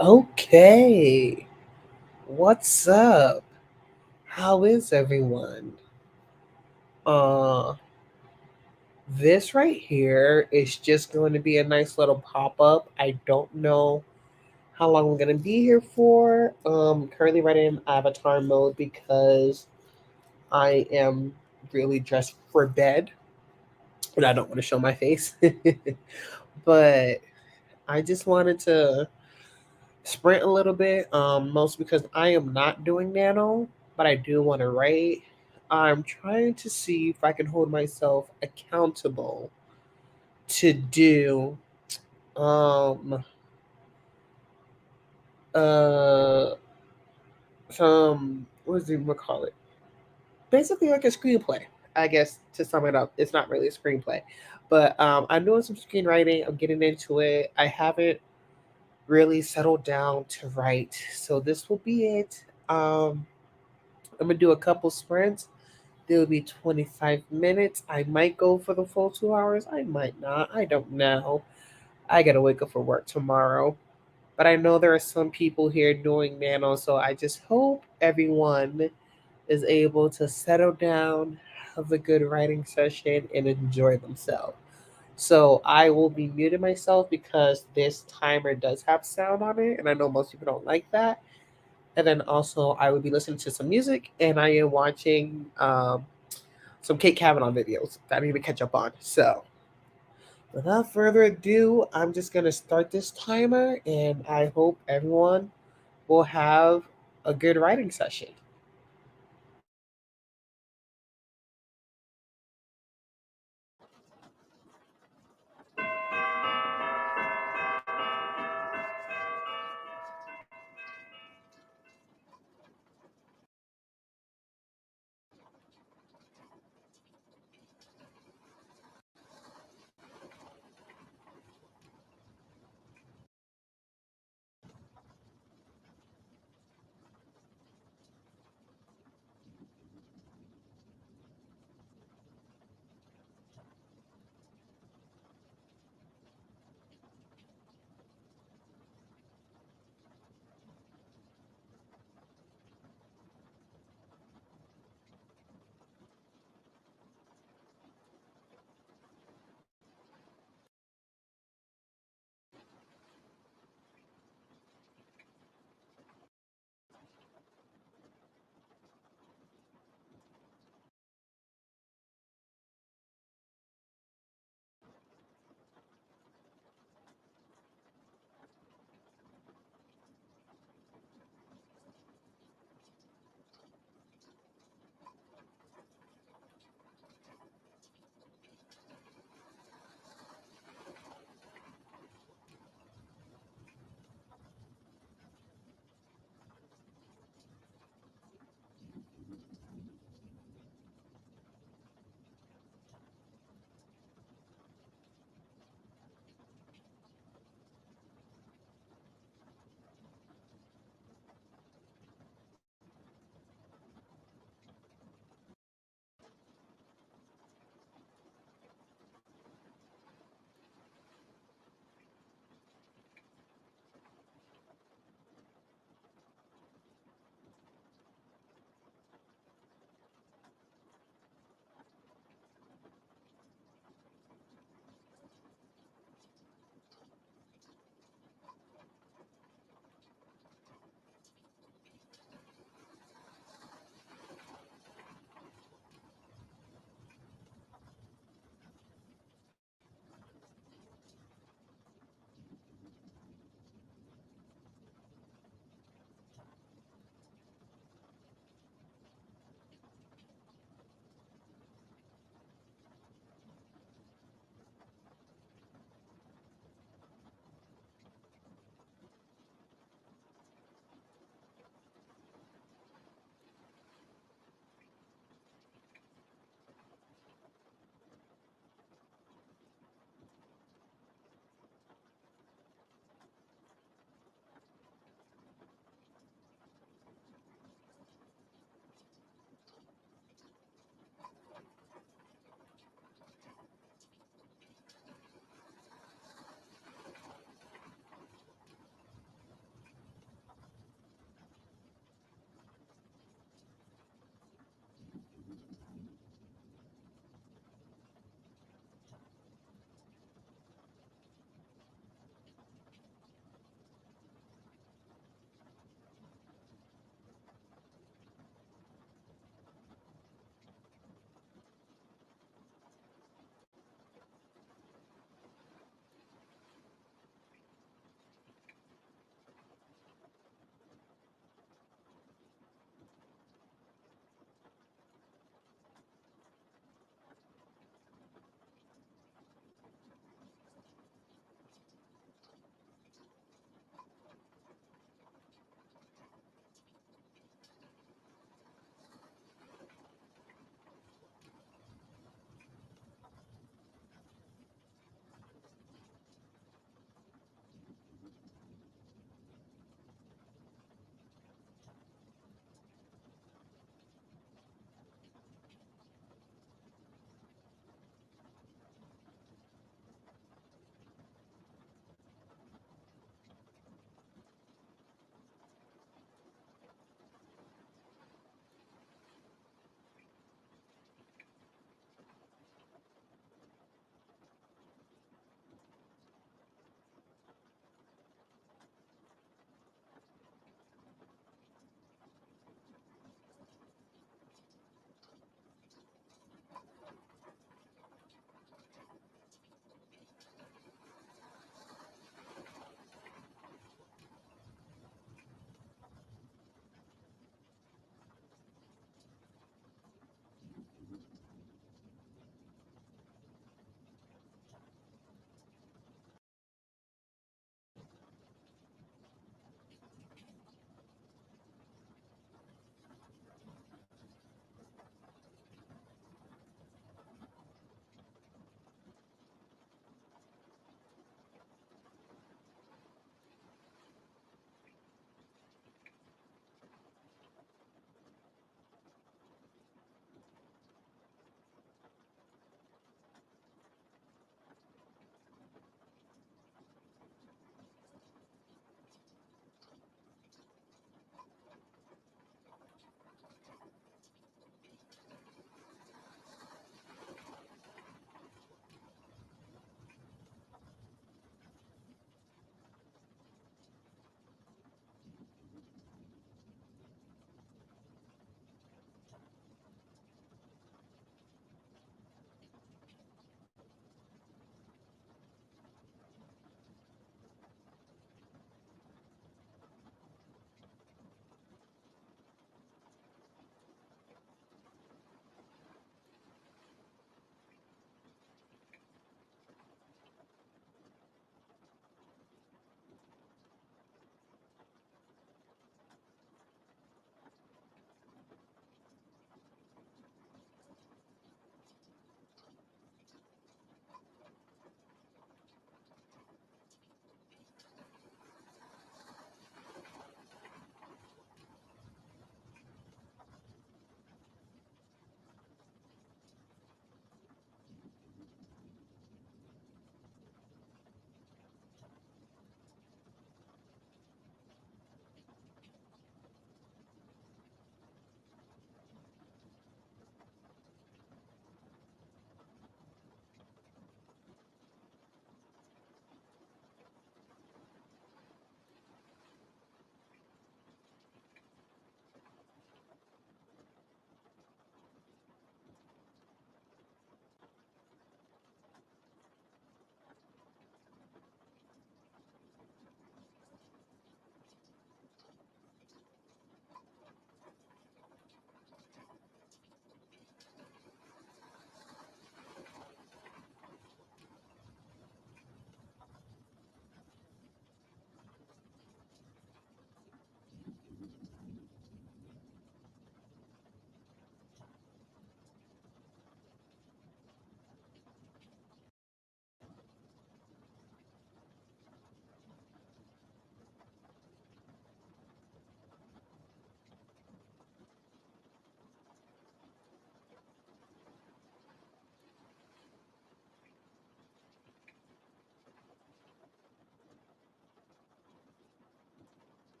Okay, what's up? How is everyone? Uh, this right here is just going to be a nice little pop up. I don't know how long I'm going to be here for. Currently running in avatar mode because I am really dressed for bed and I don't want to show my face. But I just wanted to sprint a little bit, mostly because I am not doing nano, but I do want to write. I'm trying to see if I can hold myself accountable to do um uh some what do you call it? Basically like a screenplay. I guess to sum it up, it's not really a screenplay, but I'm doing some screenwriting. I'm getting into it. I haven't really settled down to write, so this will be it. I'm gonna do a couple sprints. There will be 25 minutes. I might go for the full 2 hours. I might not. I don't know. I gotta wake up for work tomorrow. But I know there are some people here doing nano, so I just hope everyone is able to settle down, have a good writing session, and enjoy themselves. So I will be muting myself because this timer does have sound on it, and I know most people don't like that. And then also I will be listening to some music, and I am watching some Kate Kavanaugh videos that I need to catch up on. So without further ado, I'm just gonna start this timer, and I hope everyone will have a good writing session.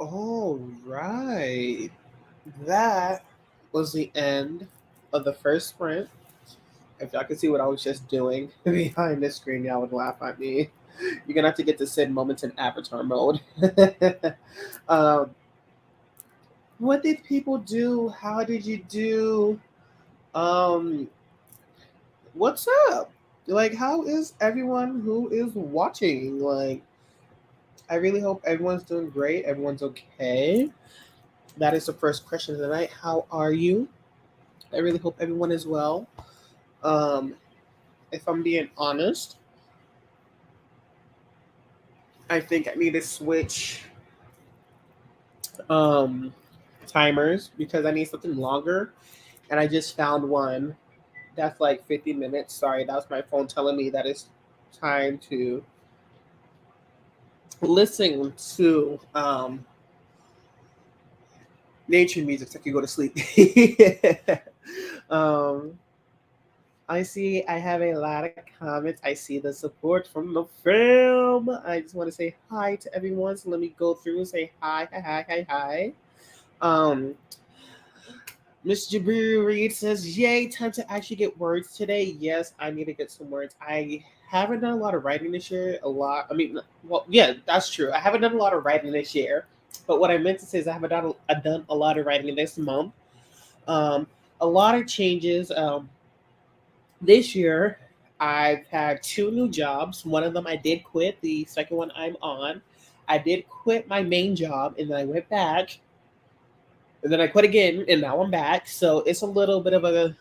All right. That was the end of the first sprint. If y'all can see what I was just doing behind the screen, y'all would laugh at me. You're gonna have to get to Sid moments in avatar mode. um, what did people do? How did you do? Um, what's up? Like, how is everyone who is watching? Like, I really hope everyone's doing great. Everyone's okay. That is the first question of the night. How are you? I really hope everyone is well. Um, if I'm being honest, I think I need to switch um, timers because I need something longer. And I just found one that's like 50 minutes. Sorry, that was my phone telling me that it's time to listen to nature music so I can go to sleep. um, I see I have a lot of comments. I see the support from the film. I just want to say hi to everyone. So let me go through and say hi, hi, hi, hi, hi. Um, Miss Jabir Reed says, "Yay, time to actually get words today." Yes, I need to get some words. I haven't done a lot of writing this year. A lot. I mean, well, yeah, that's true. I haven't done a lot of writing this year. But what I meant to say is I haven't done a lot of writing this month. Um, a lot of changes. This year, I've had two new jobs. One of them I did quit. The second one I'm on. I did quit my main job, and then I went back, and then I quit again, and now I'm back. So it's a little bit of a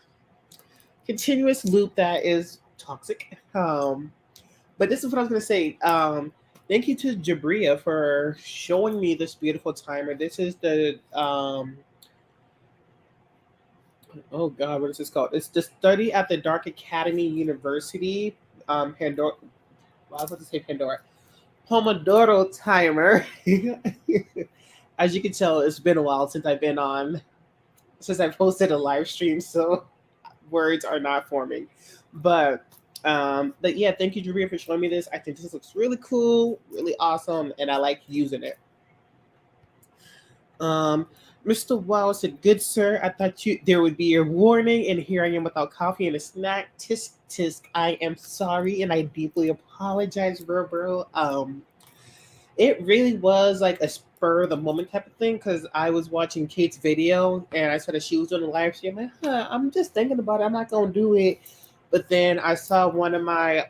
continuous loop that is toxic. But this is what I was gonna say. Thank you to Jabria for showing me this beautiful timer. This is the oh god, what is this called? It's the Study at the Dark Academy University. Pandora. Well, I was about to say Pandora. Pomodoro timer. As you can tell, it's been a while since I posted a live stream, so words are not forming. But yeah, thank you, Julia, for showing me this. I think this looks really cool, really awesome, and I like using it. Um, Mr. Wow said, "Good sir, I thought there would be a warning, and here I am without coffee and a snack. Tisk tisk. I am sorry, and I deeply apologize, bro. It really was like a spur of the moment type of thing because I was watching Kate's video and I saw that she was doing a live stream. I'm like, I'm just thinking about it. I'm not gonna do it. But then I saw one of my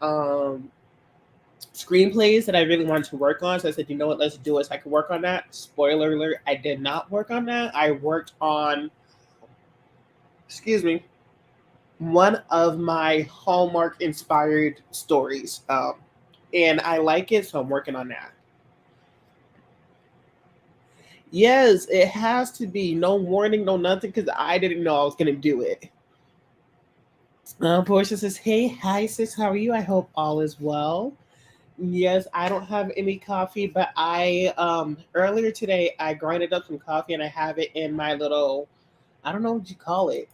screenplays that I really wanted to work on. So I said, you know what, let's do it so I can work on that. Spoiler alert, I did not work on that. I worked on, excuse me, one of my Hallmark inspired stories. And I like it, so I'm working on that. Yes, it has to be. No warning, no nothing, because I didn't know I was going to do it. Portia says, "Hey, hi, sis. How are you? I hope all is well." Yes, I don't have any coffee, but I earlier today I grinded up some coffee and I have it in my little, I don't know what you call it,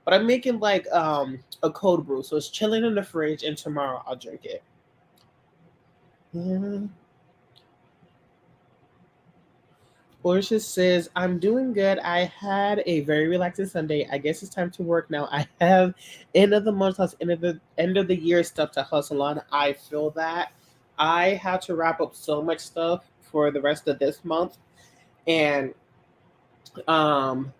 but I'm making like a cold brew, so it's chilling in the fridge, and tomorrow I'll drink it. Mhm. Portia says, "I'm doing good. I had a very relaxing Sunday. I guess it's time to work now. I have end of the month plus end of the year stuff to hustle on. I feel that I had to wrap up so much stuff for the rest of this month, and um,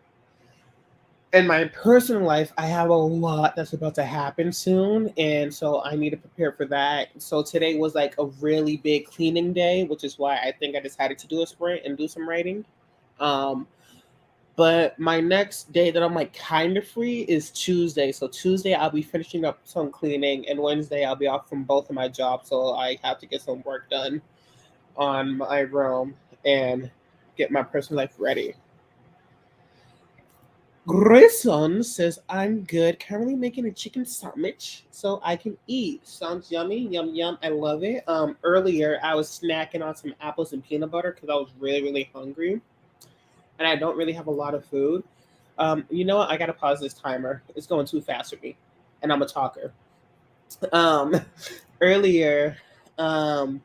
in my personal life, I have a lot that's about to happen soon, and so I need to prepare for that. So today was like a really big cleaning day, which is why I think I decided to do a sprint and do some writing. Um, but my next day that I'm like kind of free is Tuesday. So Tuesday I'll be finishing up some cleaning, and Wednesday I'll be off from both of my jobs. So I have to get some work done on my room and get my personal life ready. Grayson says, "I'm good. Currently making a chicken sandwich so I can eat. Sounds yummy. Yum, yum. I love it. Earlier, I was snacking on some apples and peanut butter because I was really, really hungry. And I don't really have a lot of food. You know what? I got to pause this timer. It's going too fast for me. And I'm a talker. Um, earlier, um,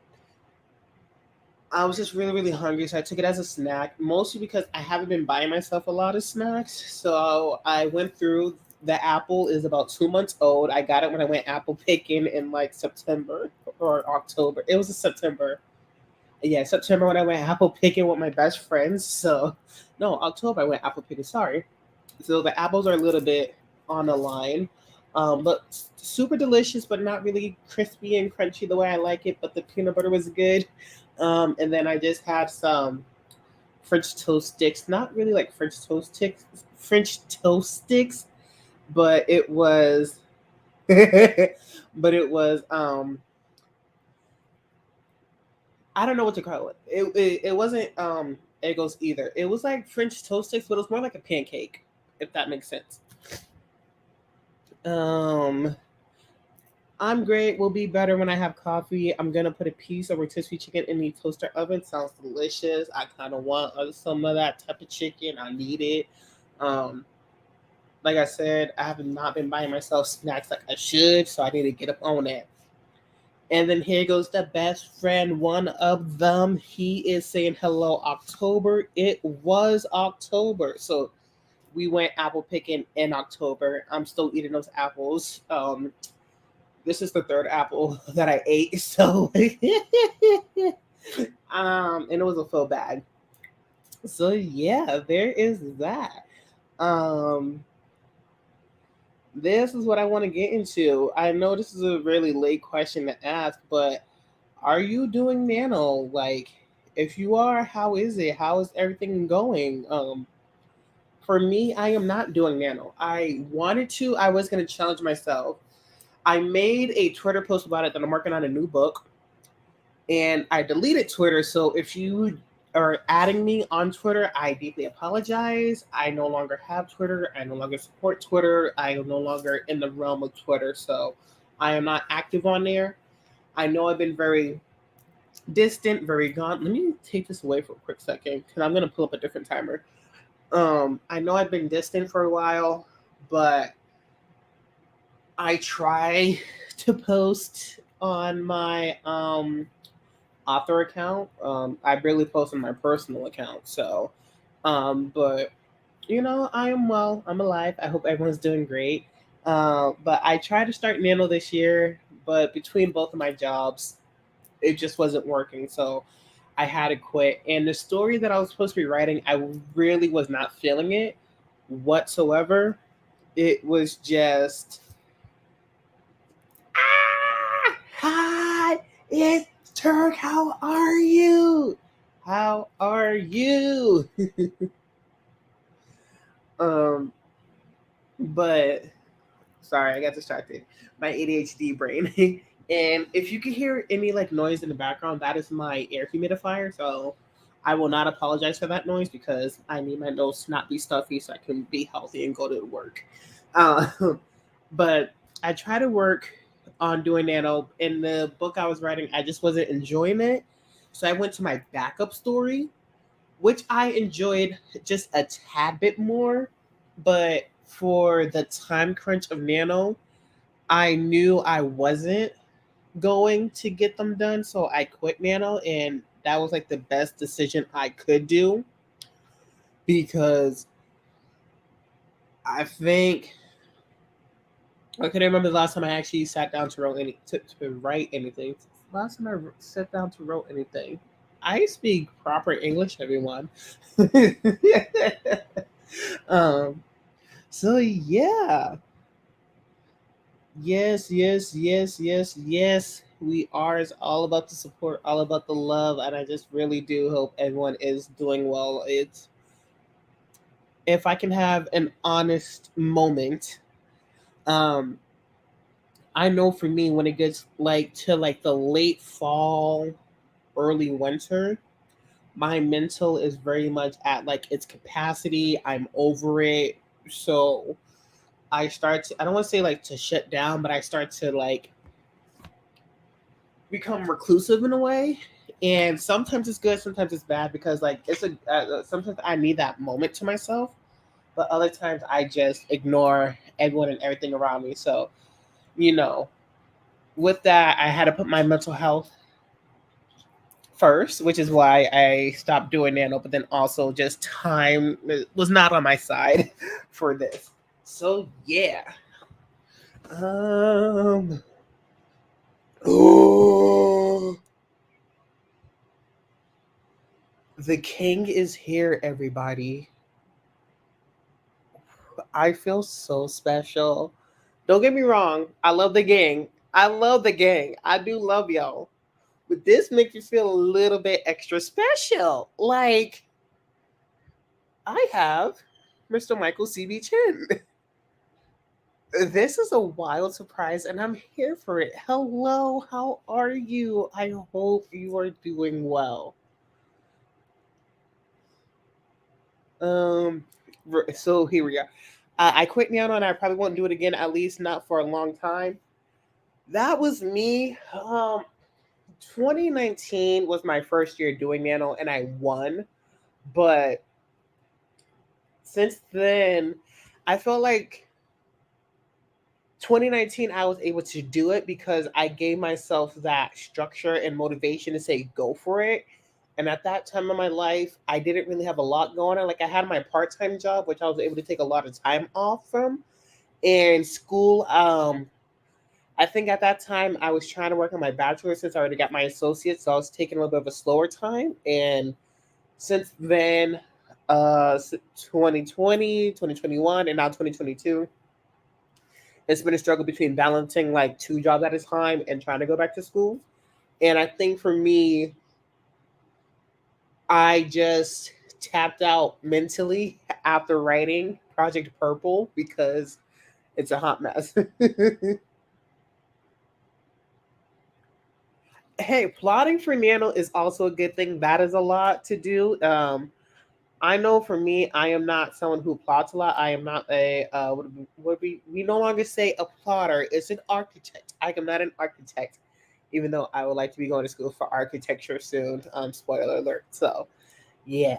I was just really, really hungry, so I took it as a snack, mostly because I haven't been buying myself a lot of snacks. So I went through. The apple is about 2 months old. I got it when I went apple picking in like September or October. It was in September. Yeah, September when I went apple picking with my best friends. So, no, October I went apple picking. Sorry. So the apples are a little bit on the line, but super delicious, but not really crispy and crunchy the way I like it. But the peanut butter was good. And then I just had some French toast sticks. Not really like French toast sticks, but it was, but it was. I don't know what to call it. It wasn't Eggos either. It was like French toast sticks, but it was more like a pancake, if that makes sense. Um, I'm great. Will be better when I have coffee. I'm gonna put a piece of rotisserie chicken in the toaster oven. Sounds delicious. I kind of want some of that type of chicken. I need it. Um, like I said, I have not been buying myself snacks like I should, so I need to get up on that. And then here goes the best friend, one of them. He is saying hello, October. It was October. So we went apple picking in October. I'm still eating those apples. This is the third apple that I ate. So and it was a full bag. So yeah, there is that. Um this is what I want to get into. I know this is a really late question to ask, but are you doing nano? Like, if you are, how is it? How is everything going? For me, I am not doing nano. I wanted to. I was going to challenge myself. I made a Twitter post about it that I'm working on a new book, and I deleted Twitter. So if you are adding me on Twitter, I deeply apologize. I no longer have Twitter. I no longer support Twitter. I am no longer in the realm of Twitter. So I am not active on there. I know I've been very distant, very gone. Let me take this away for a quick second because I'm gonna pull up a different timer. I know I've been distant for a while, but I try to post on my author account. I barely post on my personal account, so but I am well. I'm alive. I hope everyone's doing great. But I tried to start Nano this year, but between both of my jobs, it just wasn't working. So I had to quit. And the story that I was supposed to be writing, I really was not feeling it whatsoever. It was just, hi, it's Turk. How are you? How are you? um, but sorry, I got distracted. My ADHD brain. And if you can hear any like noise in the background, that is my air humidifier. So I will not apologize for that noise because I need my nose to not be stuffy so I can be healthy and go to work. Uh, but I try to work on doing nano. In the book I was writing, I just wasn't enjoying it. So I went to my backup story, which I enjoyed just a tad bit more. But for the time crunch of nano, I knew I wasn't going to get them done, so I quit Nano, and that was like the best decision I could do because I think I couldn't remember the last time I actually sat down to write anything. Last time I sat down to wrote anything, I speak proper English, everyone. um. So yeah, yes. We are. It's all about the support, all about the love, and I just really do hope everyone is doing well. It's if I can have an honest moment, um, I know for me when it gets like to like the late fall, early winter, my mental is very much at like its capacity. I'm over it. So I start to I don't want to say like to shut down, but I start to like become reclusive in a way. And sometimes it's good, sometimes it's bad because like sometimes I need that moment to myself, but other times I just ignore everyone and everything around me. So you know, with that, I had to put my mental health first, which is why I stopped doing nano, but then also just time was not on my side for this. So yeah. Um oh, the king is here, everybody. I feel so special. Don't get me wrong, I love the gang. I love the gang. I do love y'all. But this makes me feel a little bit extra special. Like I have Mr. Michael C.B. Chin. This is a wild surprise, and I'm here for it. Hello, how are you? I hope you are doing well. Um, so here we go. I quit Nano, and I probably won't do it again. At least not for a long time. That was me. 2019 was my first year doing Nano, and I won. But since then, I felt like 2019 I was able to do it because I gave myself that structure and motivation to say go for it. And at that time of my life, I didn't really have a lot going on. Like I had my part-time job, which I was able to take a lot of time off from. And school, I think at that time I was trying to work on my bachelor's since I already got my associate, so I was taking a little bit of a slower time. And since then, 2020, 2021, and now 2022, it's been a struggle between balancing like two jobs at a time and trying to go back to school. And I think for me, I just tapped out mentally after writing Project Purple because it's a hot mess. Hey, plotting for Nano is also a good thing. That is a lot to do. I know for me, I am not someone who plots a lot. I am not a what we no longer say a plotter. It's an architect. I am not an architect, even though I would like to be going to school for architecture soon. Spoiler alert. So yeah.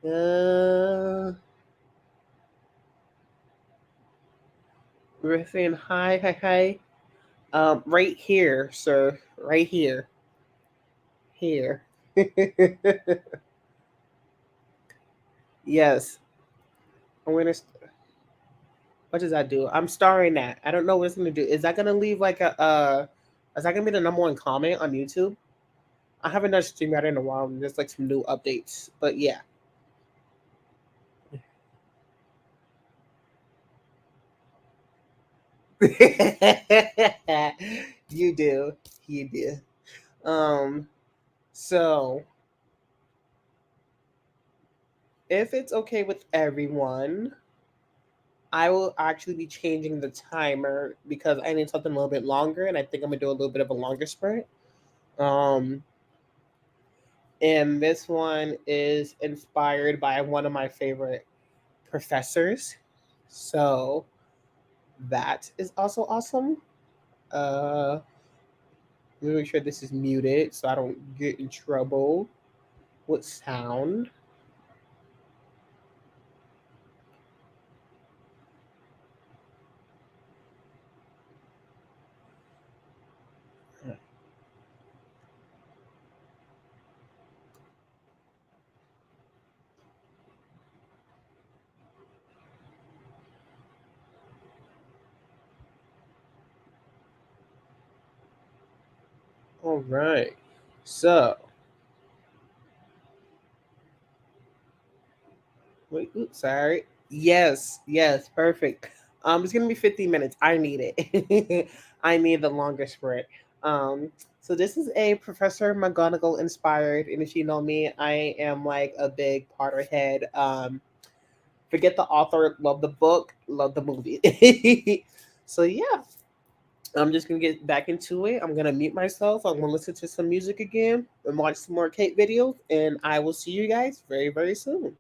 Uh, we're saying hi, hi, hi. Right here, sir. Right here. Here. Yes. I'm gonna. What does that do? I'm starring that. I don't know what it's gonna do. Is that gonna leave like a? Is that gonna be the number one comment on YouTube? I haven't done StreamYard in a while. There's like some new updates, but yeah. You do. You do. Um. So if it's okay with everyone, I will actually be changing the timer because I need something a little bit longer, and I think I'm gonna do a little bit of a longer sprint. Um, and this one is inspired by one of my favorite professors. So that is also awesome. Uh, let me make sure this is muted so I don't get in trouble with sound. All right. So, wait, oops, sorry. Yes, yes, perfect. It's gonna be 15 minutes. I need it. I need the longest sprint. So this is a Professor McGonagall inspired, and if you know me, I am like a big Potterhead. Forget the author, love the book, love the movie. So yeah, I'm just gonna get back into it. I'm gonna mute myself. I'm gonna listen to some music again and watch some more Kate videos, and I will see you guys very, very soon.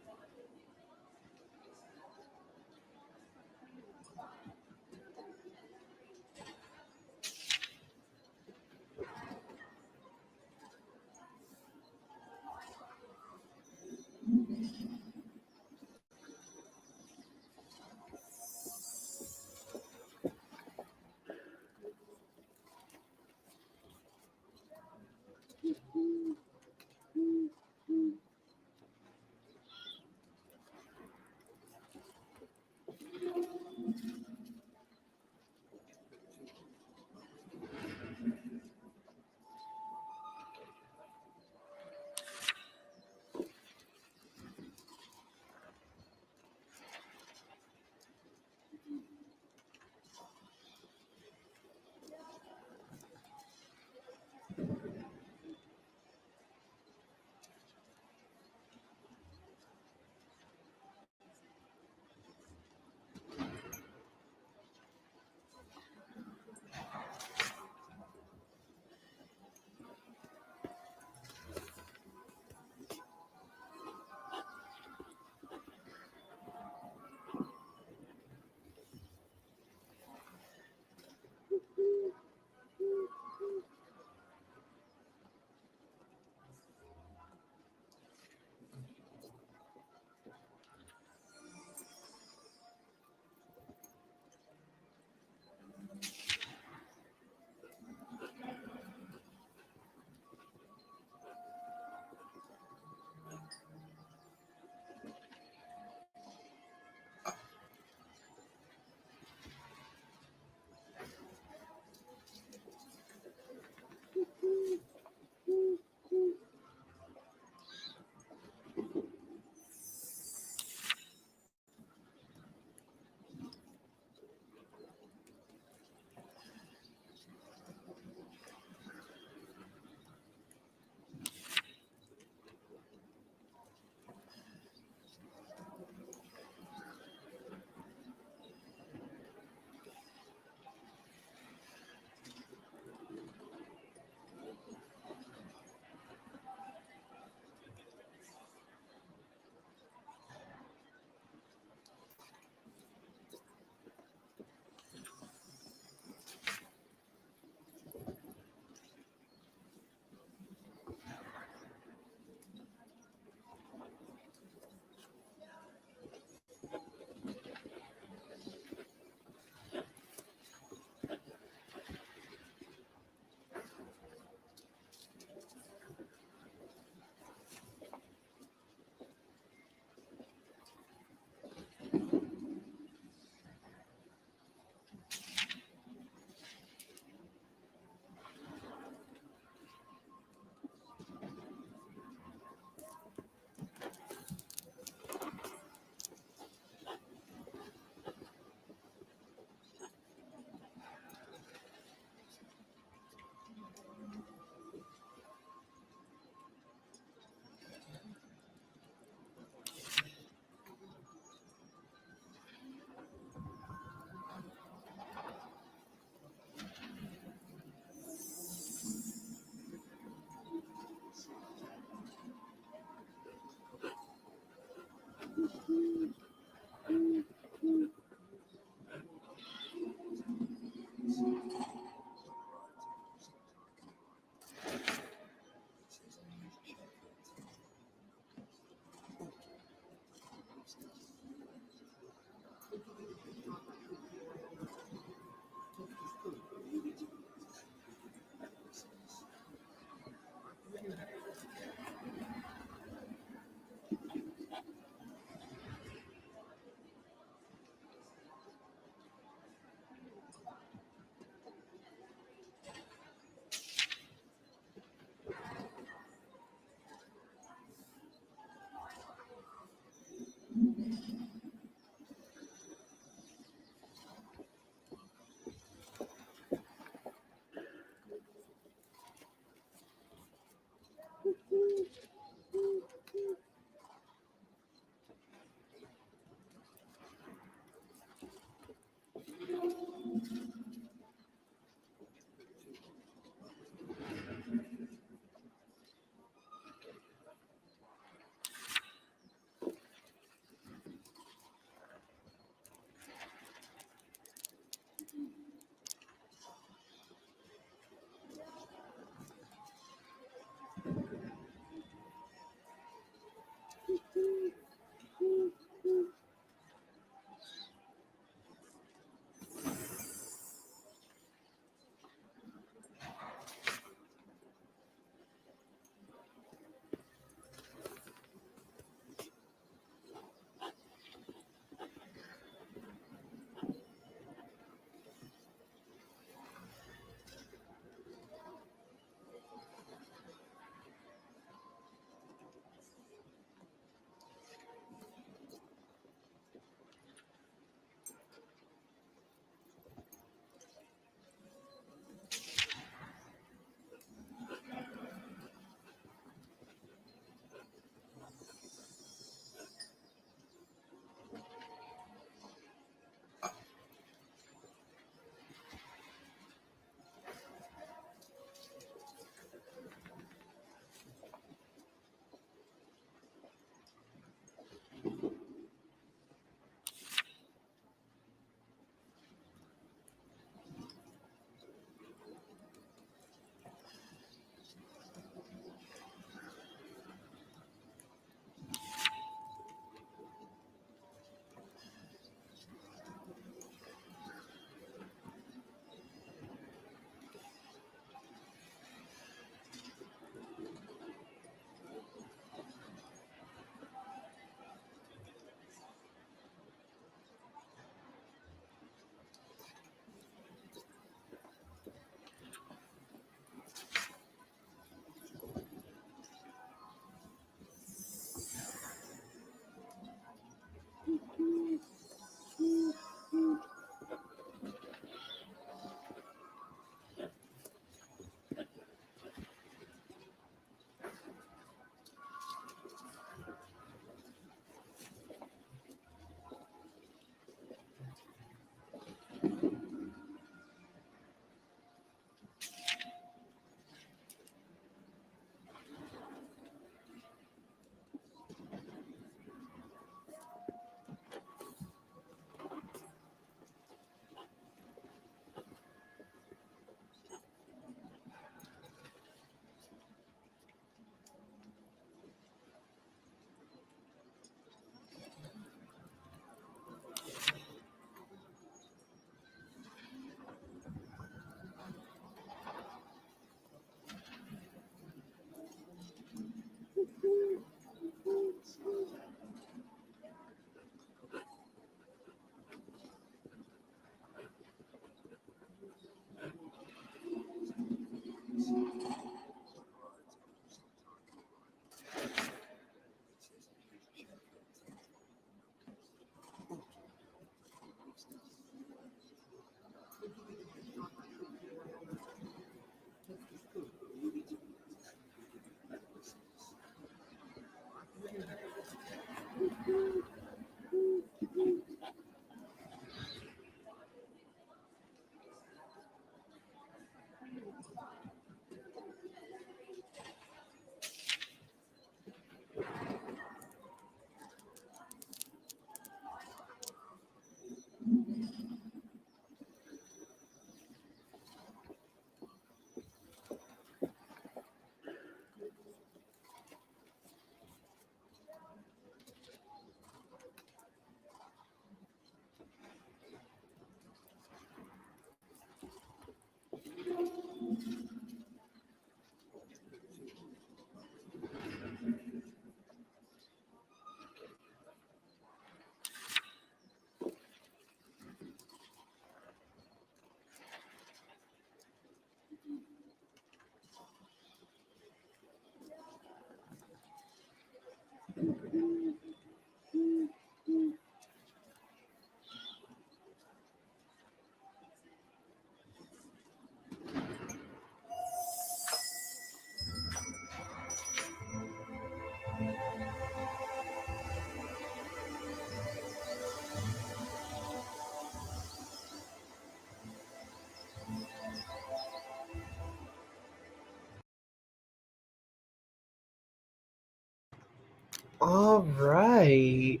All right.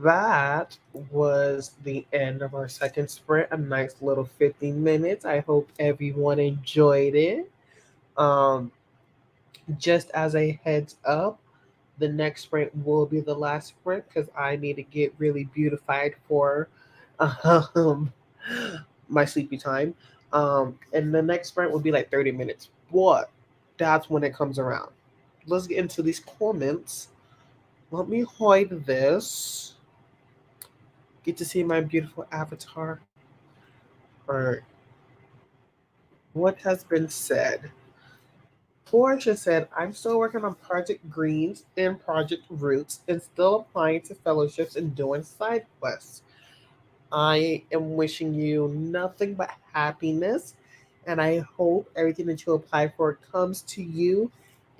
That was the end of our second sprint, a nice little 50 minutes. I hope everyone enjoyed it. Um, just as a heads up, the next sprint will be the last sprint because I need to get really beautified for um, my sleepy time. And the next sprint will be like 30 minutes. But that's when it comes around. Let's get into these comments. Let me hide this. Get to see my beautiful avatar. Or what has been said. Portia said, I'm still working on Project Greens and Project Roots and still applying to fellowships and doing side quests. I am wishing you nothing but happiness, and I hope everything that you apply for comes to you,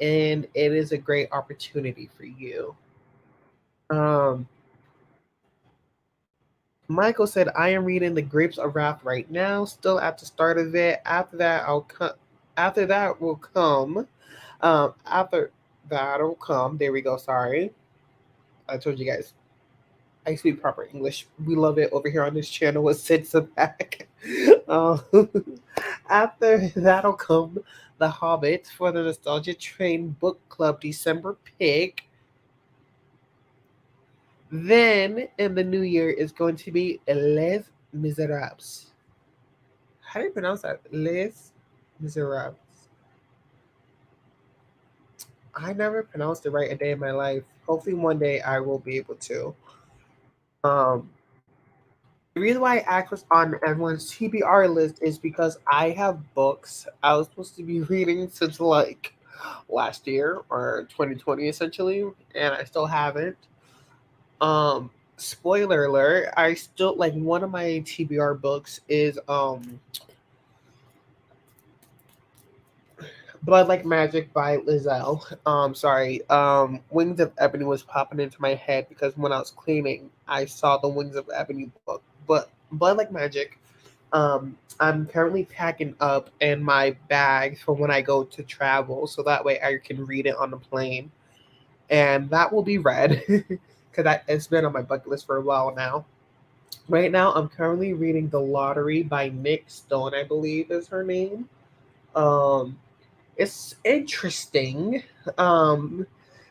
and it is a great opportunity for you. Um, Michael said, I am reading The Grapes of Wrath right now, still at the start of it. After that will come. After that'll come. There we go. Sorry. I told you guys. I speak proper English. We love it over here on this channel with SAPAC. um, After that'll come The Hobbit for the Nostalgia Train Book Club December pick. Then in the new year is going to be Les Miserables. How do you pronounce that? Les Miserables. I never pronounced it right a day in my life. Hopefully one day I will be able to. Um, the reason why I asked what's on everyone's TBR list is because I have books I was supposed to be reading since like last year or 2020 essentially, and I still haven't. Spoiler alert, I still like one of my TBR books is Blood Like Magic by Lizelle. Sorry. Wings of Ebony was popping into my head because when I was cleaning, I saw the Wings of Ebony book. But Blood Like Magic, I'm currently packing up in my bag for when I go to travel, so that way I can read it on the plane, and that will be read because it's been on my bucket list for a while now. Right now, I'm currently reading The Lottery by Nick Stone, I believe is her name. Um, it's interesting. Um,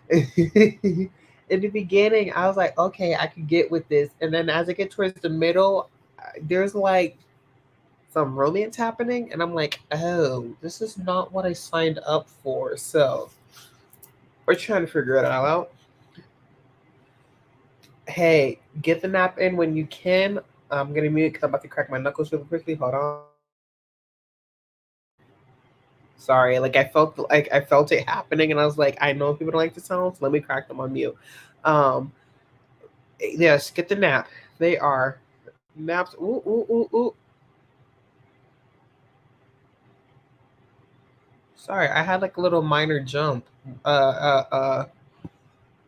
in the beginning, I was like, okay, I could get with this, and then as I get towards the middle, there's like some romance happening, and I'm like, oh, this is not what I signed up for. So we're trying to figure it all out. Hey, get the nap in when you can. I'm gonna mute because I'm about to crack my knuckles really quickly. Hold on. Sorry, like I felt it happening, and I was like, I know people don't like the sounds. Let me crack them on mute. Um, yes, get the nap. They are naps. Ooh, ooh, ooh, ooh. Sorry, I had like a little minor jump.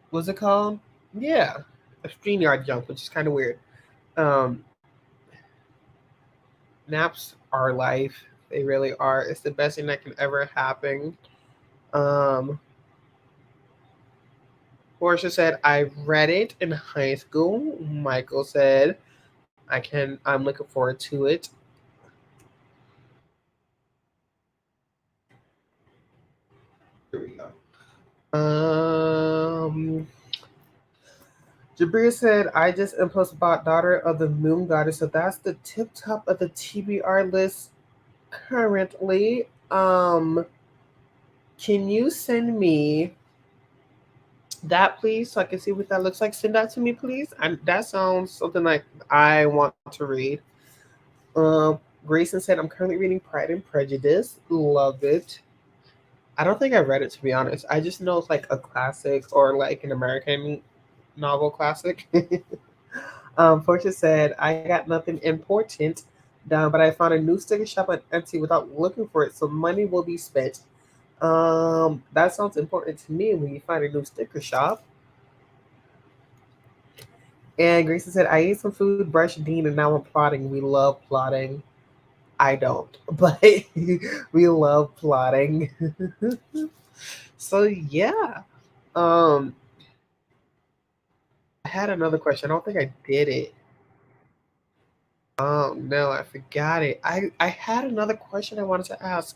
What's it called? Yeah, a StreamYard jump, which is kind of weird. Um, Naps are life. They really are. It's the best thing that can ever happen. Um, Portia said, I read it in high school. Michael said, I'm looking forward to it. Here we go. Jabir said, I just impulse bought Daughter of the Moon Goddess. So that's the tip top of the TBR list currently. Can you send me that, please, so I can see what that looks like? Send that to me, please. And that sounds something like I want to read. Um, Grayson said, I'm currently reading Pride and Prejudice. Love it. I don't think I read it, to be honest. I just know it's like a classic or like an American novel classic. Portia said, I got nothing important done, but I found a new sticker shop on Etsy without looking for it, so money will be spent. That sounds important to me when you find a new sticker shop. And Grayson said, I ate some food, brushed Dean, and now I'm plotting. We love plotting. I don't, but we love plotting. So yeah. Um, had another question. I don't think I did it. Oh no, I forgot it. I had another question I wanted to ask.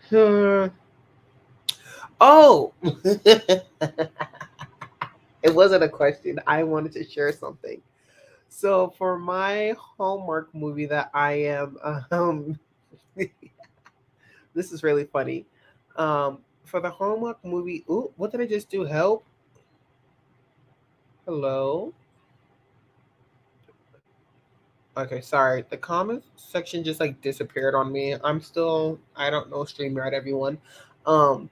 Hmm. Oh, it wasn't a question. I wanted to share something. So for my homework movie that I am, this is really funny. For the homework movie, ooh, what did I just do? Help? Hello? Okay, sorry. The comments section just like disappeared on me. I don't know StreamYard, everyone. Um,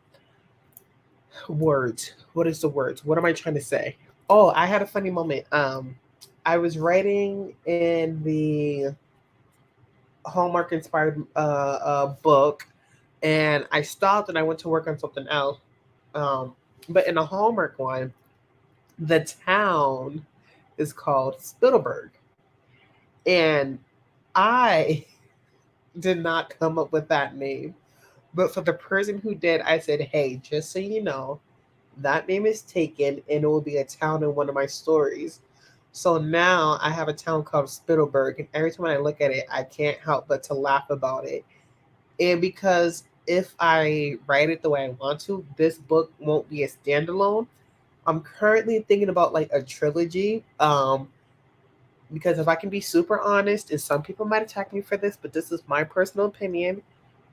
Words. What is the words? What am I trying to say? Oh, I had a funny moment. I was writing in the Hallmark inspired book, and I stopped and I went to work on something else. Um, but in the Hallmark one, the town is called Spittleburg, and I did not come up with that name. But for the person who did, I said, "Hey, just so you know, that name is taken, and it will be a town in one of my stories." So now I have a town called Spittleburg, and every time I look at it, I can't help but to laugh about it. And because if I write it the way I want to, this book won't be a standalone. I'm currently thinking about like a trilogy. Because if I can be super honest, and some people might attack me for this, but this is my personal opinion.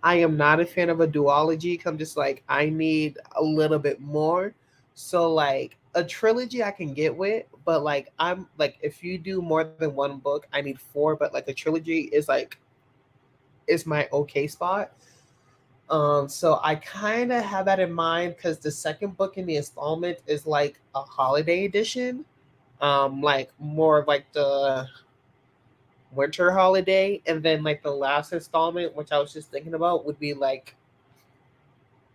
I am not a fan of a duology. 'Cause I'm just like, I need a little bit more. So like a trilogy I can get with, but like I'm like if you do more than one book, I need four. But like a trilogy is my okay spot. So I kind of have that in mind because the second book in the installment is like a holiday edition. Like more of like the winter holiday, and then like the last installment, which I was just thinking about, would be like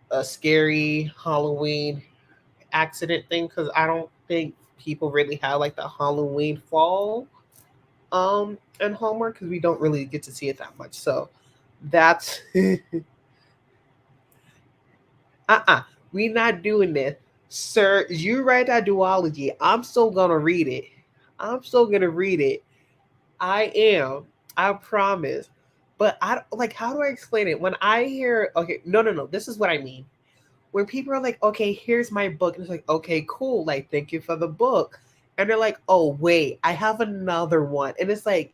a scary Halloween accident thing because I don't think people really have like the Halloween fall and Hallmark because we don't really get to see it that much. So that's uh-uh. We not doing this. Sir, you write that duology. I'm still gonna read it. I'm still gonna read it. I am. I promise. But I don't like how do I explain it? When I hear okay, no, this is what I mean. When people are like, okay, here's my book, and it's like, okay, cool, like thank you for the book. And they're like, oh wait, I have another one. And it's like,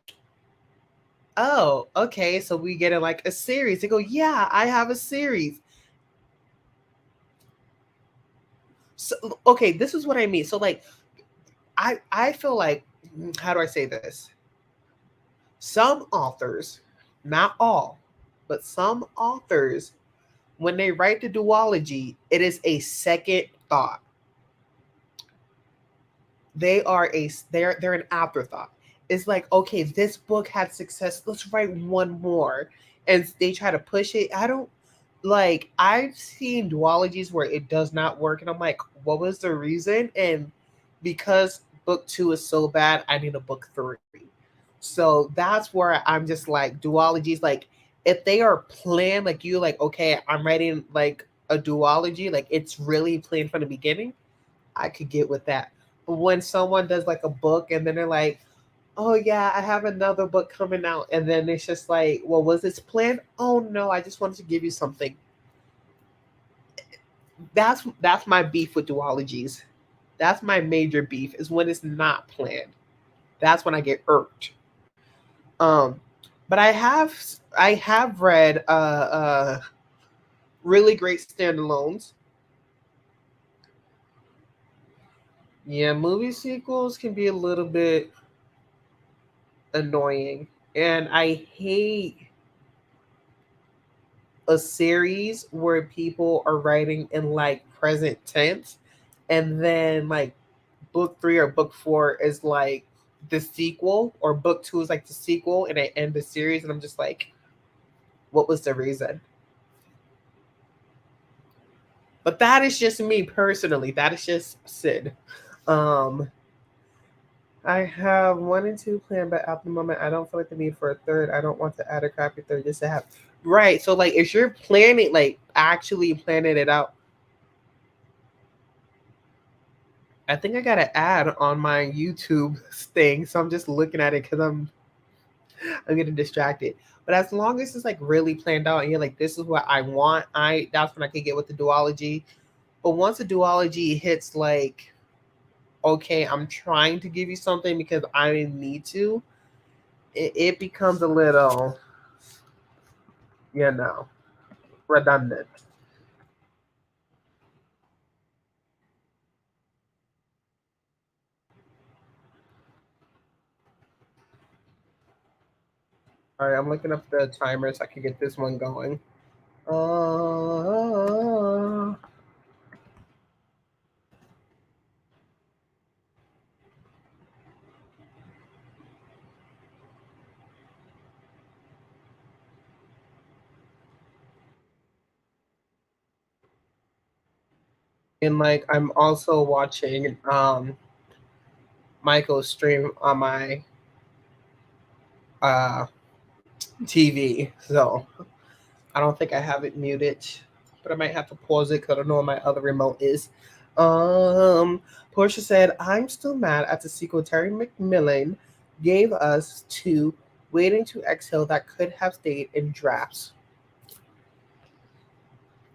oh, okay, so we get it like a series. They go, yeah, I have a series. So okay, this is what I mean. So like I feel like how do I say this? Some authors, not all, but some authors, when they write the duology, it is a second thought. They're an afterthought. It's like, okay, this book had success. Let's write one more. And they try to push it. I don't like I've seen duologies where it does not work, and I'm like, what was the reason? And because book two is so bad, I need a book three. So that's where I'm just like duologies, like if they are planned, like you like, okay, I'm writing like a duology, like it's really planned from the beginning, I could get with that. But when someone does like a book and then they're like, oh yeah, I have another book coming out, and then it's just like, well, was this planned? Oh no, I just wanted to give you something. That's my beef with duologies. That's my major beef is when it's not planned. That's when I get irked. Um, but I have read really great standalones. Yeah, movie sequels can be a little bit annoying, and I hate a series where people are writing in like present tense, and then like book three or book four is like the sequel, or book two is like the sequel, and I end the series, and I'm just like, what was the reason? But that is just me personally. That is just Sid. Um, I have one and two planned, but at the moment, I don't feel like the need for a third. I don't want to add a crappy third just to have. Right. So, like, if you're planning, like, actually planning it out, I think I got an ad on my YouTube thing, so I'm just looking at it because I'm getting distracted. But as long as it's like really planned out and you're like, this is what I want, that's when I can get with the duology. But once the duology hits like, okay, I'm trying to give you something because I need to, it becomes a little, you know, redundant. All right, I'm looking up the timer so I can get this one going. Uh, and like I'm also watching Michael's stream on my uh TV, so I don't think I have it muted, but I might have to pause it because I don't know where my other remote is. Um, Portia said, "I'm still mad at the sequel Terry McMillan gave us to Waiting to Exhale that could have stayed in drafts.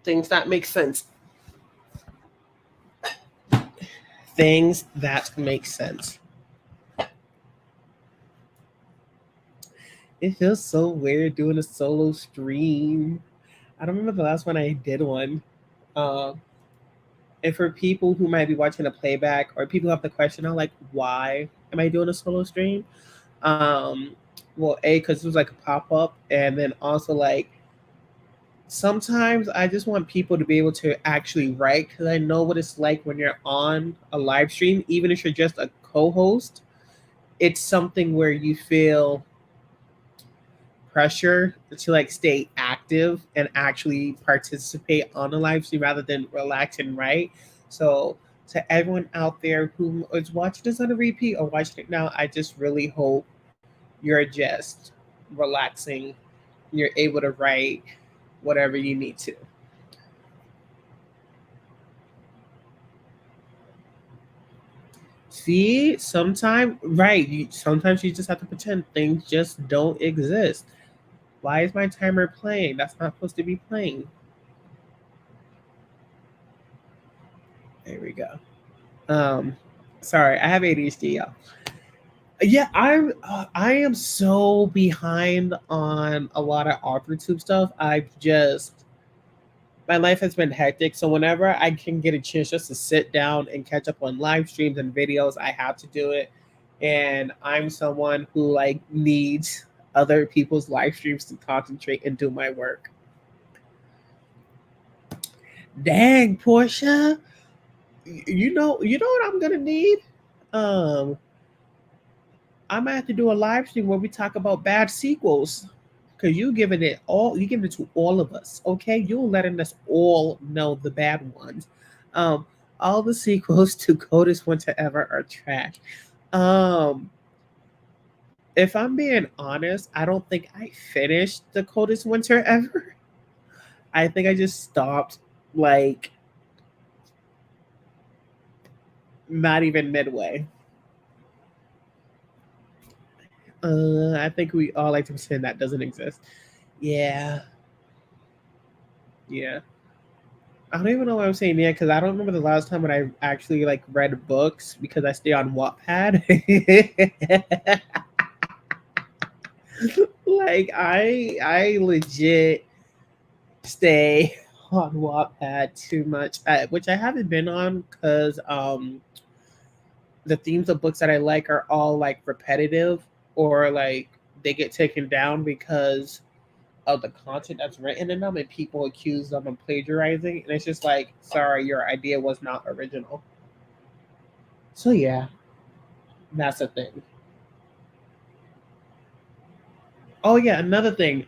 Things that make sense. Things that make sense." It feels so weird doing a solo stream. I don't remember the last one I did one. Um, and for people who might be watching a playback or people who have the question on like, why am I doing a solo stream? Um, well, A, because it was like a pop up, and then also like sometimes I just want people to be able to actually write because I know what it's like when you're on a live stream, even if you're just a co host. It's something where you feel pressure to like stay active and actually participate on a live stream rather than relax and write. So to everyone out there who is watching this on a repeat or watching it now, I just really hope you're just relaxing. You're able to write whatever you need to. See, sometimes right, sometimes you just have to pretend things just don't exist. Why is my timer playing? That's not supposed to be playing. There we go. Um, Sorry, I have ADHD, y'all. Yeah, I am so behind on a lot of AuthorTube stuff. My life has been hectic, so whenever I can get a chance just to sit down and catch up on live streams and videos, I have to do it. And I'm someone who like needs other people's live streams to concentrate and do my work. Dang, Portia, you know what I'm gonna need. Um, I might have to do a live stream where we talk about bad sequels. Cause you giving it to all of us, okay? You're letting us all know the bad ones. Um, all the sequels to Coldest Winter Ever are trash. Um, if I'm being honest, I don't think I finished the Coldest Winter Ever. I think I just stopped like not even midway. I think we all like to pretend that doesn't exist. Yeah, yeah. I don't even know what I'm saying yet because I don't remember the last time when I actually like read books because I stay on Wattpad. Like I legit stay on Wattpad too much, which I haven't been on because the themes of books that I like are all like repetitive or like they get taken down because of the content that's written in them and people accuse them of plagiarizing. And it's just like, sorry, your idea was not original. So yeah, that's a thing. Oh yeah, another thing.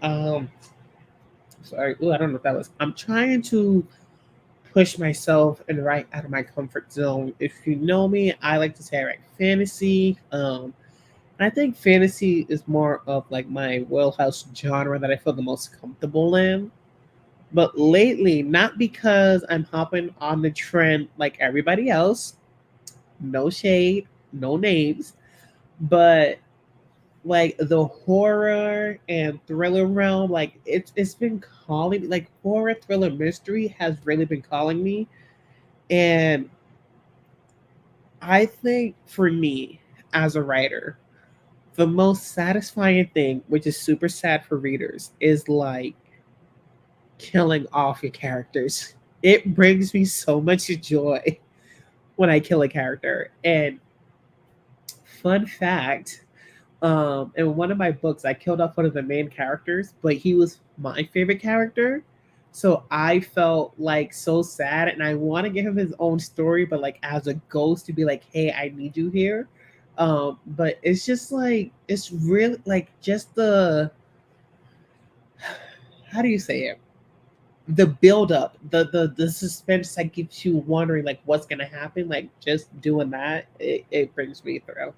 Sorry, ooh, I don't know what that was. I'm trying to push myself and write out of my comfort zone. If you know me, I like to say I write fantasy. I think fantasy is more of like my wheelhouse genre that I feel the most comfortable in. But lately, not because I'm hopping on the trend like everybody else, No shade, no names, but like the horror and thriller realm, like it's been calling me. Like horror, thriller, mystery has really been calling me. And I think for me as a writer, the most satisfying thing, which is super sad for readers, is like killing off your characters. It brings me so much joy when I kill a character. And fun fact, in one of my books, I killed off one of the main characters, but he was my favorite character. So I felt like so sad, and I want to give him his own story, but like as a ghost to be like, "Hey, I need you here." But it's just like it's really like just the how do you say it? The build up, the suspense that keeps you wondering like what's gonna happen. Like just doing that, it brings me through.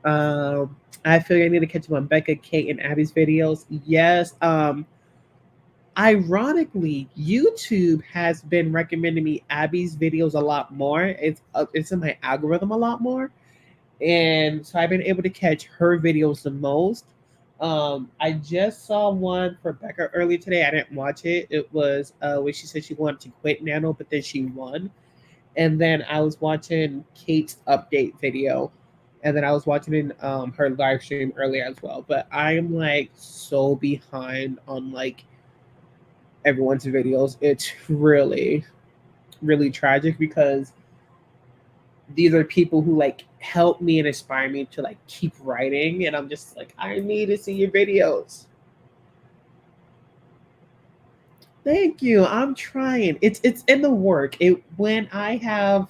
I feel like I need to catch up on Becca, Kate, and Abby's videos. Yes. Ironically, YouTube has been recommending me Abby's videos a lot more. It's in my algorithm a lot more, and so I've been able to catch her videos the most. I just saw one for Becca earlier today. I didn't watch it. It was when she said she wanted to quit Nano, but then she won. And then I was watching Kate's update video, and then I was watching her live stream earlier as well. But I'm like so behind on like everyone's videos. It's really really tragic because these are people who like help me and inspire me to like keep writing, and I'm just like I need to see your videos. Thank you. I'm trying. It's in the work. It when I have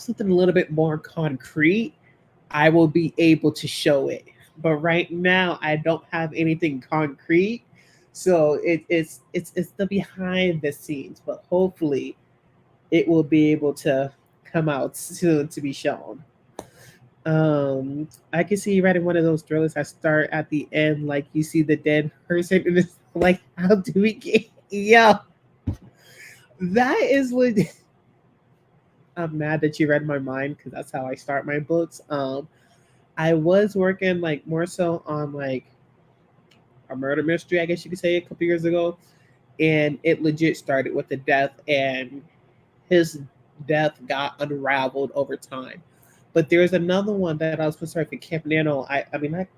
something a little bit more concrete, I will be able to show it. But right now, I don't have anything concrete, so it's the behind the scenes. But hopefully, it will be able to come out soon to be shown. I can see you writing one of those thrillers. I start at the end, like you see the dead person, and it's like, how do we get? Yeah, that is what I'm mad that you read my mind because that's how I start my books. I was working like more so on like a murder mystery, I guess you could say, a couple years ago, and it legit started with the death, and his death got unraveled over time. But there's another one that I was supposed to write for Camp Nano.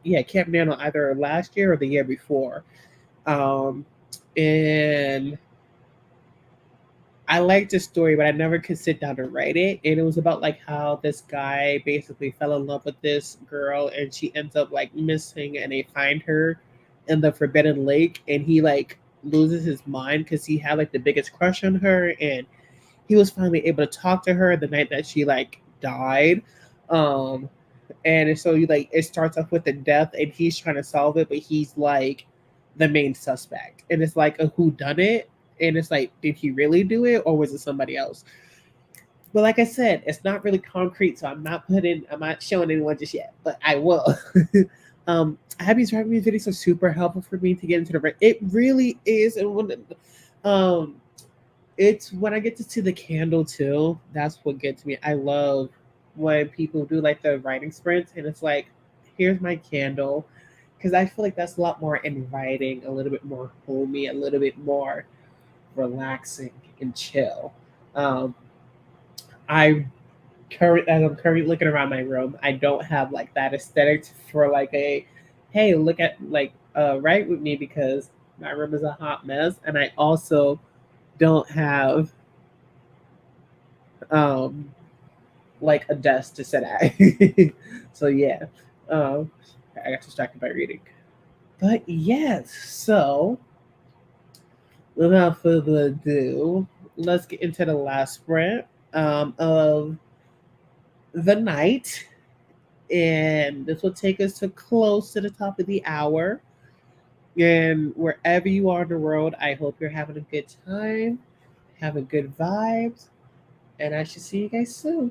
Yeah, Camp Nano either last year or the year before. Um, and I liked the story, but I never could sit down to write it. And it was about like how this guy basically fell in love with this girl, and she ends up like missing, and they find her in the Forbidden Lake, and he like loses his mind because he had like the biggest crush on her, and he was finally able to talk to her the night that she like died. Um, and so you like it starts off with the death, and he's trying to solve it, but he's like the main suspect, and it's like a who done it, and it's like did he really do it or was it somebody else? But like I said, it's not really concrete, so I'm not showing anyone just yet, but I will. Abby's writing me videos are super helpful for me to get into the. It really is, and um, it's when I get to see the candle too. That's what gets me. I love when people do like the writing sprints, and it's like, here's my candle, because I feel like that's a lot more inviting, a little bit more homey, a little bit more relaxing and chill. Um, I as I'm currently looking around my room, I don't have like that aesthetic for like a, hey, look at like write with me because my room is a hot mess, and I also don't have um like a desk to sit at. So yeah, um, I got distracted by reading. But yes, so without further ado, let's get into the last sprint of the night, and this will take us to close to the top of the hour. And wherever you are in the world, I hope you're having a good time, having good vibes, and I should see you guys soon.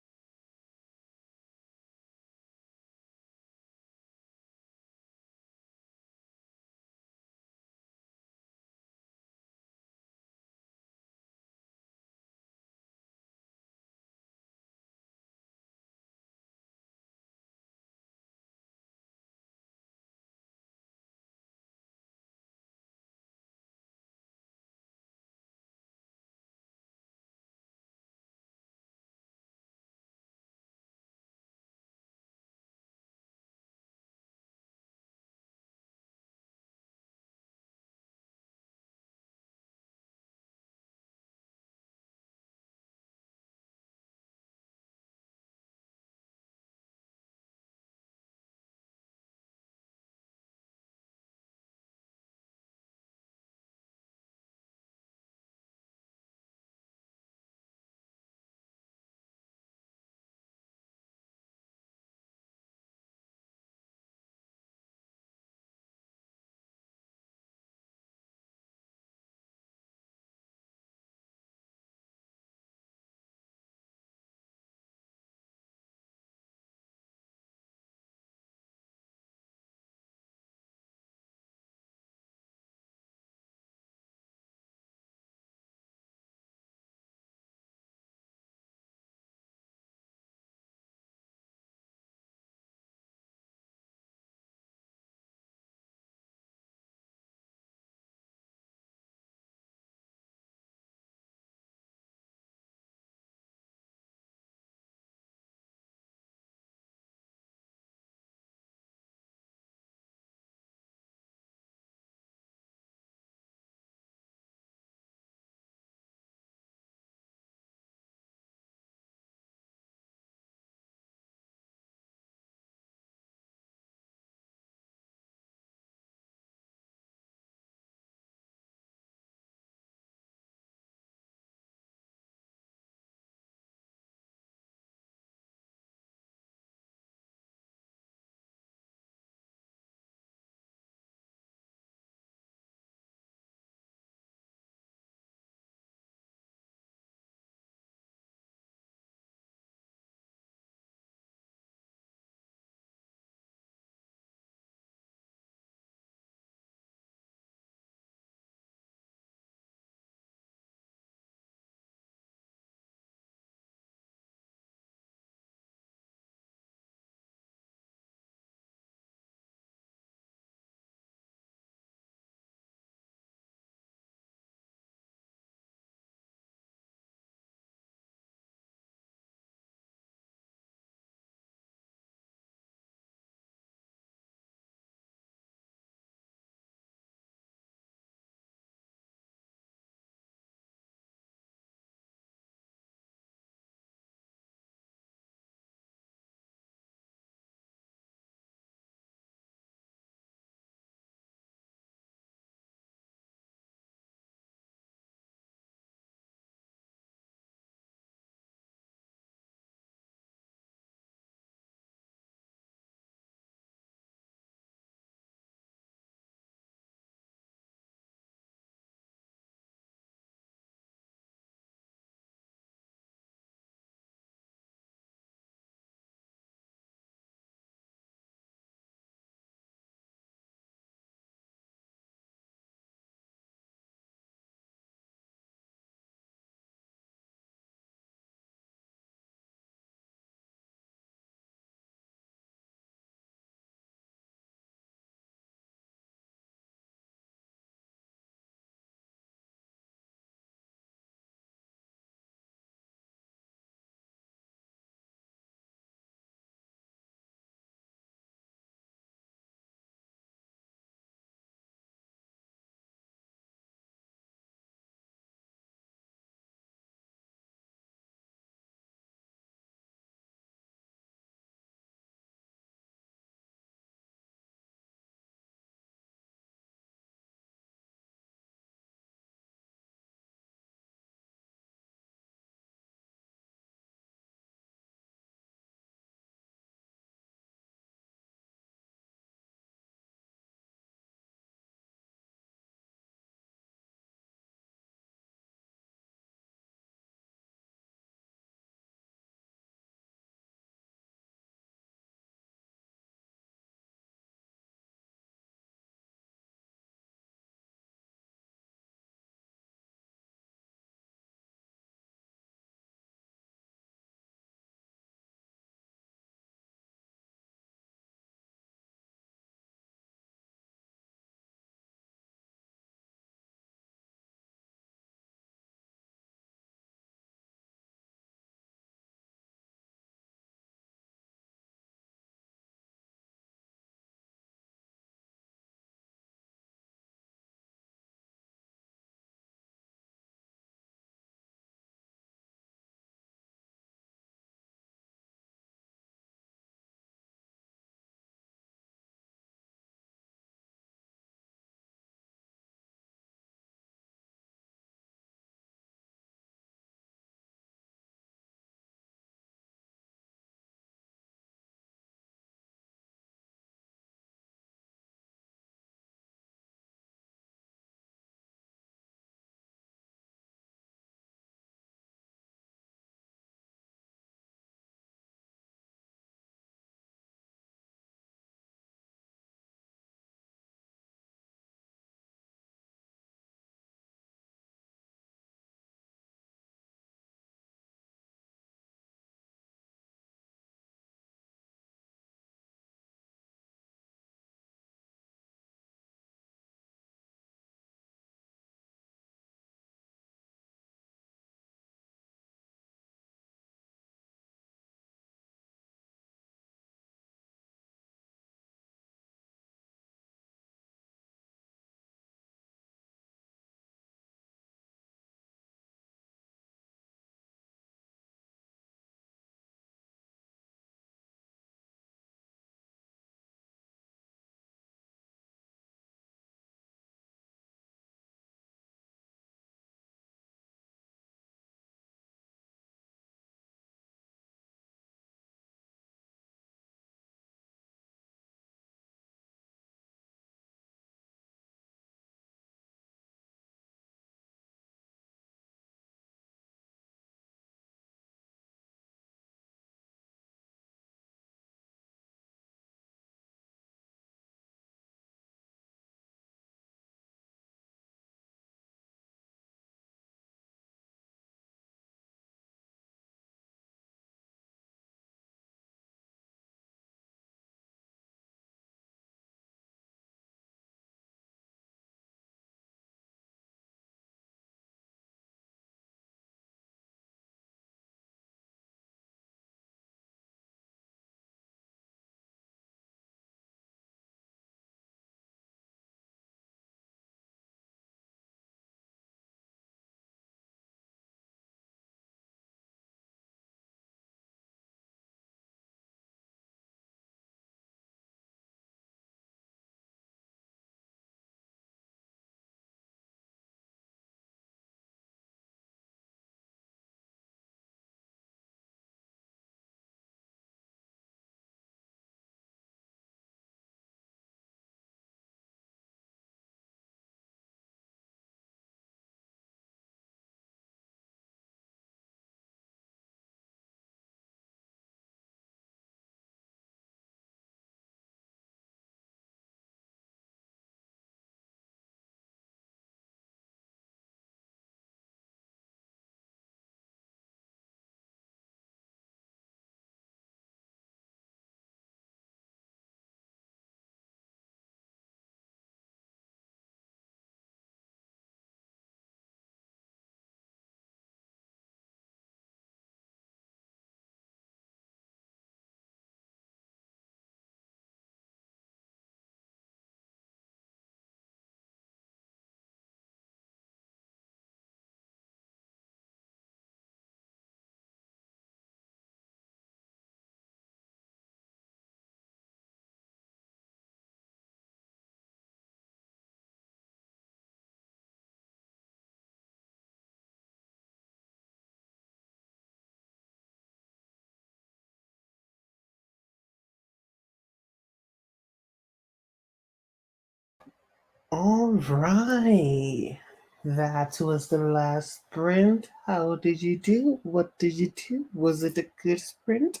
All right. That was the last sprint. How did you do? What did you do? Was it a good sprint?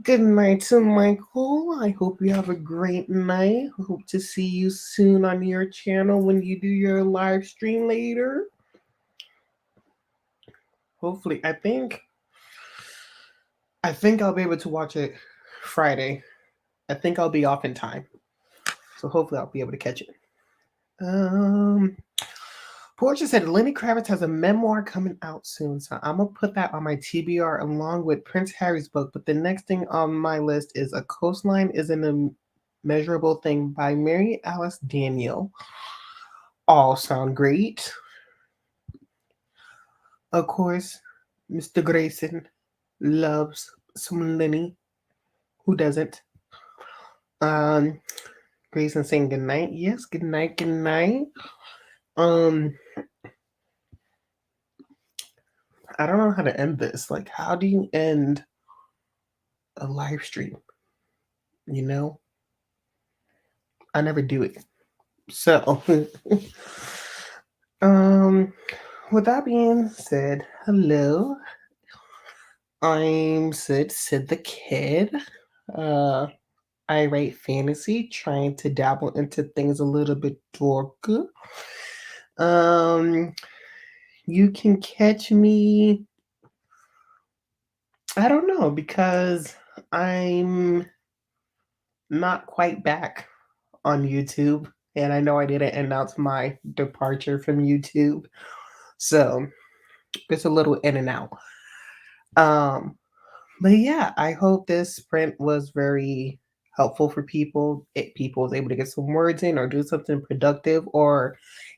Good night to Michael. I hope you have a great night. Hope to see you soon on your channel when you do your live stream later. Hopefully, I think I'll be able to watch it Friday. I think I'll be off in time. So hopefully I'll be able to catch it. Portia said Lenny Kravitz has a memoir coming out soon, so I'm gonna put that on my TBR along with Prince Harry's book. But the next thing on my list is A Coastline is an Immeasurable Thing by Mary Alice Daniel. All sound great. Of course, Mr. Grayson loves some Lenny. Who doesn't? Grayson saying good night. Yes, good night, good night. I don't know how to end this. Like, how do you end a live stream? You know? I never do it. So, with that being said, hello. I'm Sid the Kid. I write fantasy, trying to dabble into things a little bit dorky. You can catch me. I don't know, because I'm not quite back on YouTube, and I know I didn't announce my departure from YouTube, so it's a little in and out. But yeah, I hope this sprint was very helpful for people. People was able to get some words in or do something productive or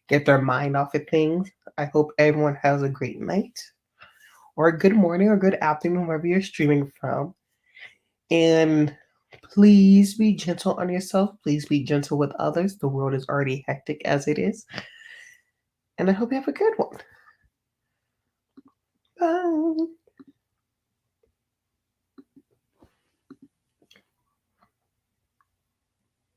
get their mind off of things. I hope everyone has a great night or a good morning or good afternoon, wherever you're streaming from. And please be gentle on yourself. Please be gentle with others. The world is already hectic as it is. And I hope you have a good one. Bye.